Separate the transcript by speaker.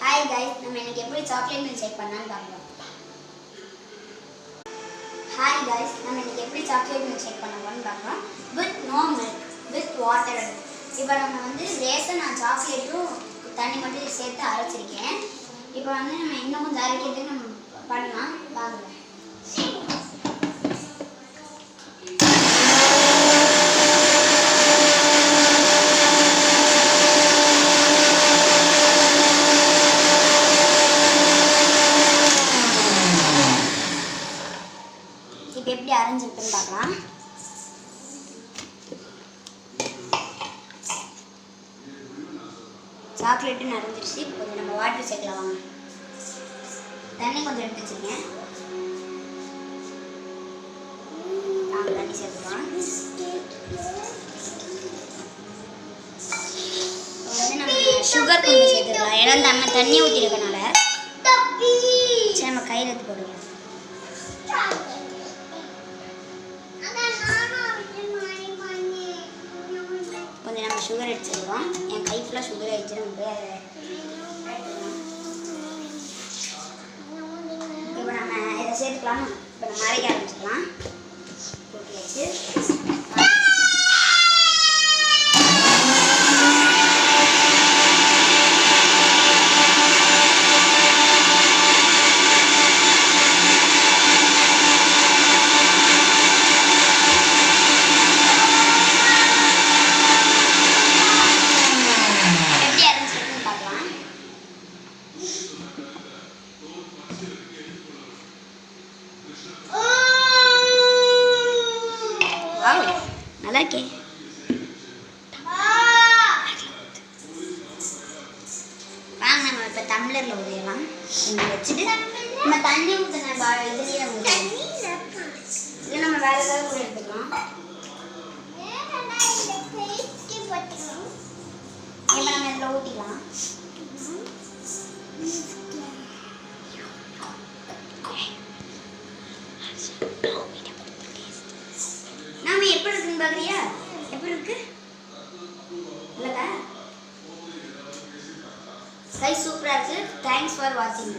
Speaker 1: Hi guys, நம்ம இன்னைக்கு எப்படி சாக்லேட் மில்க் ஷேக் பண்ணலாம்னு பார்க்கலாம். Hi guys, நம்ம இன்னைக்கு எப்படி சாக்லேட் மில்க் ஷேக் பண்ணலாம்னு பார்க்கலாம். With no milk, with water. இப்போ நம்ம வந்து லேசா நான் சாக்லேட்டும் தண்ணி மட்டும் சேர்த்து அரைச்சிருக்கேன். இப்போ வந்து நம்ம இன்னும் கொஞ்சம் அரைக்கிறதுக்கு நம்ம பண்ணலாம் வாங்க. இப்போ எப்படி அரைஞ்சிருக்குன்னு பார்க்கலாம். சாக்லேட்டு அரைஞ்சிருச்சு. கொஞ்சம் நம்ம வாட்டர் சேர்க்கலாம் வாங்க. தண்ணி கொஞ்சம் எடுத்து வச்சுருக்கேன். நாங்கள் தண்ணி சேர்த்துக்கலாம். வந்து நம்ம சுகர் கொஞ்சம் சேர்த்துக்கலாம். ஏன்னா நம்ம தண்ணி ஊற்றிருக்கனால சரி நம்ம கையில் எடுத்து போடுவோம். கொஞ்சம் நம்ம சுகர் எடுத்துக்கிறோம். என் கை ஃபுல்லாக சுகர் ஆகிடுச்சு. நம்ம இப்போ நம்ம இதை சேர்த்துக்கலாம். இப்போ நம்ம அரைக்க ஆரம்பிச்சிக்கலாம். போட்டியாச்சு. நல்லா இருக்கே. வாங்க நம்ம இப்போ டம்ளரில் ஊற்றிடலாம். இங்கே வச்சுட்டு நம்ம தண்ணி ஊற்றின இதுலேயே ஊற்றலாம். இல்லை நம்ம வேறு ஏதாவது கூட எடுத்துக்கலாம். இப்போ நம்ம இதில் ஊற்றிக்கலாம். நாம எப்படி இருக்குன்னு பார்க்குறியா? எப்படி இருக்கு? இல்லைக்கா? கை சூப்பராக இருக்குது. தேங்க்ஸ் ஃபார் வாட்சிங்.